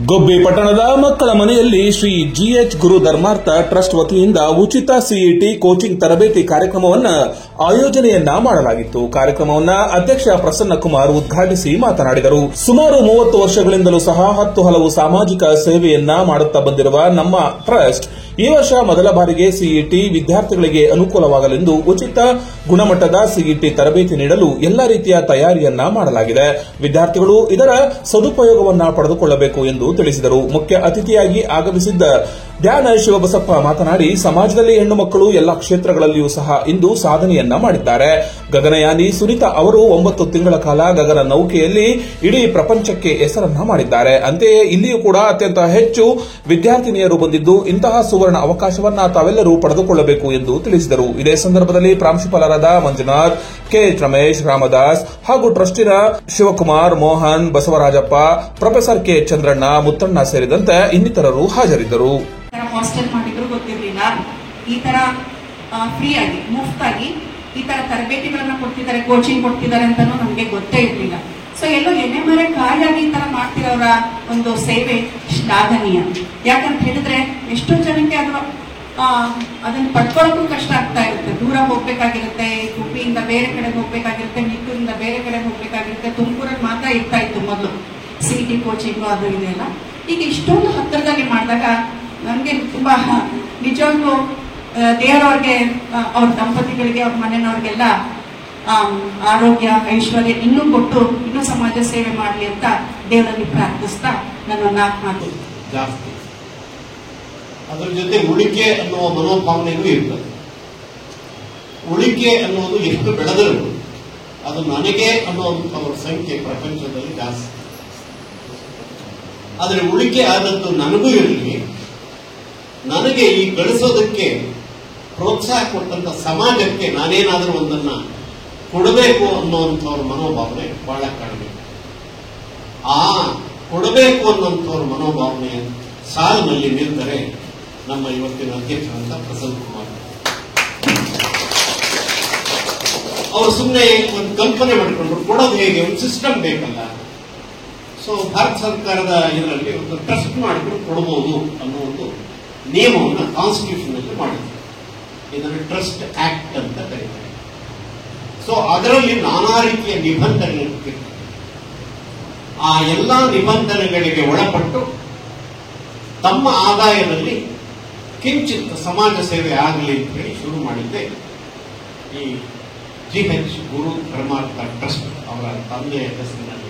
ಗೊಬ್ಬಿ ಪಟ್ಟಣದ ಮಕ್ಕಳ ಮನೆಯಲ್ಲಿ ಶ್ರೀ ಜಿಎಚ್ ಗುರು ಧರ್ಮಾರ್ಥ ಟ್ರಸ್ಟ್ ವತಿಯಿಂದ ಉಚಿತ ಸಿಇಟಿ ಕೋಚಿಂಗ್ ತರಬೇತಿ ಕಾರ್ಯಕ್ರಮವನ್ನು ಆಯೋಜನೆಯನ್ನ ಮಾಡಲಾಗಿತ್ತು. ಕಾರ್ಯಕ್ರಮವನ್ನು ಅಧ್ಯಕ್ಷ ಪ್ರಸನ್ನ ಕುಮಾರ್ ಉದ್ಘಾಟಿಸಿ ಮಾತನಾಡಿದರು. ಸುಮಾರು 30 ವರ್ಷಗಳಿಂದಲೂ ಸಹ 10 ಹಲವು ಸಾಮಾಜಿಕ ಸೇವೆಯನ್ನ ಮಾಡುತ್ತಾ ಬಂದಿರುವ ನಮ್ಮ ಟ್ರಸ್ಟ್ ಈ ವರ್ಷ ಮೊದಲ ಬಾರಿಗೆ ಸಿಇಟಿ ವಿದ್ಯಾರ್ಥಿಗಳಿಗೆ ಅನುಕೂಲವಾಗಲೆಂದು ಉಚಿತ ಗುಣಮಟ್ಟದ ಸಿಇಟಿ ತರಬೇತಿ ನೀಡಲು ಎಲ್ಲಾ ರೀತಿಯ ತಯಾರಿಯನ್ನ ಮಾಡಲಾಗಿದೆ. ವಿದ್ಯಾರ್ಥಿಗಳು ಇದರ ಸದುಪಯೋಗವನ್ನ ಪಡೆದುಕೊಳ್ಳಬೇಕು ಎಂದು ತಿಳಿಸಿದರು. ಮುಖ್ಯ ಅತಿಥಿಯಾಗಿ ಆಗಮಿಸಿದ್ದ ಧ್ಯಾನ ಶಿವಬಸಪ್ಪ ಮಾತನಾಡಿ, ಸಮಾಜದಲ್ಲಿ ಹೆಣ್ಣು ಮಕ್ಕಳು ಎಲ್ಲಾ ಕ್ಷೇತ್ರಗಳಲ್ಲಿಯೂ ಸಹ ಇಂದು ಸಾಧನೆಯನ್ನ ಮಾಡಿದ್ದಾರೆ. ಗಗನಯಾನಿ ಸುನೀತಾ ಅವರು 9 ತಿಂಗಳ ಕಾಲ ಗಗನ ನೌಕೆಯಲ್ಲಿ ಇಡೀ ಪ್ರಪಂಚಕ್ಕೆ ಹೆಸರನ್ನ ಮಾಡಿದ್ದಾರೆ. ಅಂತೆಯೇ ಇಲ್ಲಿಯೂ ಕೂಡ ಅತ್ಯಂತ ಹೆಚ್ಚು ವಿದ್ಯಾರ್ಥಿನಿಯರು ಬಂದಿದ್ದು ಇಂತಹ ಸುವರ್ಣ ಅವಕಾಶವನ್ನ ತಾವೆಲ್ಲರೂ ಪಡೆದುಕೊಳ್ಳಬೇಕು ಎಂದು ತಿಳಿಸಿದರು. ಇದೇ ಸಂದರ್ಭದಲ್ಲಿ ಪ್ರಾಂಶುಪಾಲರಾದ ಮಂಜುನಾಥ್, ಕೆಎಚ್ ರಮೇಶ್, ರಾಮದಾಸ್ ಹಾಗೂ ಟ್ರಸ್ಟಿನ ಶಿವಕುಮಾರ್, ಮೋಹನ್, ಬಸವರಾಜಪ್ಪ, ಪ್ರೊಫೆಸರ್ ಕೆ ಚಂದ್ರಣ್ಣ, ಮುತ್ತಣ್ಣ ಸೇರಿದಂತೆ ಇನ್ನಿತರರು ಹಾಜರಿದ್ದರು. ಹಾಸ್ಟೆಲ್ ಮಾಡಿದ್ರು ಗೊತ್ತಿರಲಿಲ್ಲ. ಈ ತರ ಫ್ರೀ ಆಗಿ ಮುಫ್ತಾಗಿ ಈ ತರ ತರಬೇತಿಗಳನ್ನ ಕೊಡ್ತಿದ್ದಾರೆ, ಕೋಚಿಂಗ್ ಕೊಡ್ತಿದ್ದಾರೆ ಅಂತಾನು ನಮ್ಗೆ ಗೊತ್ತೇ ಇರಲಿಲ್ಲ. ಸೊ ಎಲ್ಲೋ ಎಣ್ಣೆ ಮರೆ ಕಾಯಾಗಿ ಈ ತರ ಮಾಡ್ತಿರೋರ ಒಂದು ಸೇವೆ ಶ್ಲಾಘನೀಯ. ಯಾಕಂತ ಹೇಳಿದ್ರೆ ಎಷ್ಟೋ ಜನಕ್ಕೆ ಅದನ್ನ ಪಡ್ಕೊಳ್ಳೋಕ್ಕೂ ಕಷ್ಟ ಆಗ್ತಾ ಇರುತ್ತೆ. ದೂರ ಹೋಗ್ಬೇಕಾಗಿರುತ್ತೆ, ಗುಬ್ಬಿಯಿಂದ ಬೇರೆ ಕಡೆ ಹೋಗ್ಬೇಕಾಗಿರುತ್ತೆ, ನಿಟ್ಟೂರಿಂದ ಬೇರೆ ಕಡೆ ಹೋಗ್ಬೇಕಾಗಿರುತ್ತೆ. ತುಮಕೂರಲ್ಲಿ ಮಾತ್ರ ಇರ್ತಾ ಇತ್ತು ಮೊದಲು ಸಿಇಟಿ ಕೋಚಿಂಗ್ ಅದು ಇದೆಲ್ಲ. ಈಗ ಇಷ್ಟೊಂದು ಹತ್ತಿರದಲ್ಲಿ ಮಾಡಿದಾಗ ನಮ್ಗೆ ತುಂಬಾ ನಿಜವಾಗ್ಲೂ ದೇವರವ್ರಿಗೆ, ಅವ್ರ ದಂಪತಿಗಳಿಗೆ, ಅವ್ರ ಮನೆಯವ್ರಿಗೆಲ್ಲ ಆರೋಗ್ಯ ಐಶ್ವರ್ಯ ಇನ್ನೂ ಕೊಟ್ಟು ಇನ್ನೂ ಸಮಾಜ ಸೇವೆ ಮಾಡಲಿ ಅಂತ ದೇವರಲ್ಲಿ ಪ್ರಾರ್ಥಿಸ್ತಾ ನನ್ನ 4 ಮಾತು ಜಾಸ್ತಿ. ಅದರ ಜೊತೆ ಉಳಿಕೆ ಅನ್ನುವ ಮನೋಭಾವನೆಯೂ ಇರ್ತದೆ. ಉಳಿಕೆ ಅನ್ನೋದು ಎಷ್ಟು ಬೆಳೆದರೂ ಅದು ನನಗೆ ಅನ್ನುವಂಥವ್ರ ಸಂಖ್ಯೆ ಪ್ರಪಂಚದಲ್ಲಿ ಜಾಸ್ತಿ. ಆದರೆ ಉಳಿಕೆ ಆದದ್ದು ನನಗೂ ಇರಲಿ, ನನಗೆ ಈ ಗಳಿಸೋದಕ್ಕೆ ಪ್ರೋತ್ಸಾಹ ಕೊಟ್ಟಂತ ಸಮಾಜಕ್ಕೆ ನಾನೇನಾದರೂ ಒಂದನ್ನ ಕೊಡಬೇಕು ಅನ್ನುವಂಥವ್ರ ಮನೋಭಾವನೆ ಬಹಳ ಕಡಿಮೆ. ಆ ಕೊಡಬೇಕು ಅನ್ನುವಂಥವ್ರ ಮನೋಭಾವನೆ ಸಾಲಿನಲ್ಲಿ ನಿಂತರೆ ನಮ್ಮ ಇವತ್ತಿನ ಅಧ್ಯಕ್ಷರಂತ ಪ್ರಸನ್ನ ಕುಮಾರ್ ಅವರು ಸುಮ್ಮನೆ ಒಂದು ಕಲ್ಪನೆ ಮಾಡಿಕೊಂಡ್ರು, ಕೊಡೋದು ಹೇಗೆ, ಒಂದು ಸಿಸ್ಟಮ್ ಬೇಕಲ್ಲ. ಸೊ ಭಾರತ ಸರ್ಕಾರದ ಇದರಲ್ಲಿ ಒಂದು ಟ್ರಸ್ಟ್ ಮಾಡಿಕೊಂಡು ಕೊಡಬಹುದು ಅನ್ನೋ ಒಂದು ನಿಯಮವನ್ನು ಕಾನ್ಸ್ಟಿಟ್ಯೂಷನ್ ಅಲ್ಲಿ ಮಾಡಿದ್ರು. ಇದನ್ನು ಟ್ರಸ್ಟ್ ಆಕ್ಟ್ ಅಂತ ಕರೀತಾರೆ. ಸೊ ಅದರಲ್ಲಿ ನಾನಾ ರೀತಿಯ ನಿಬಂಧನೆಗಳು, ಆ ಎಲ್ಲಾ ನಿಬಂಧನೆಗಳಿಗೆ ಒಳಪಟ್ಟು ತಮ್ಮ ಆದಾಯದಲ್ಲಿ ಕಿಂಚಿತ್ ಸಮಾಜ ಸೇವೆ ಆಗಲಿ ಅಂತ ಹೇಳಿ ಶುರು ಮಾಡಿದ್ದೆ ಈ ಜಿಎಚ್ ಗುರು ಧರ್ಮಾರ್ಥ ಟ್ರಸ್ಟ್ ಅವರ ತಂದೆಯ ಹೆಸರಿನಲ್ಲಿ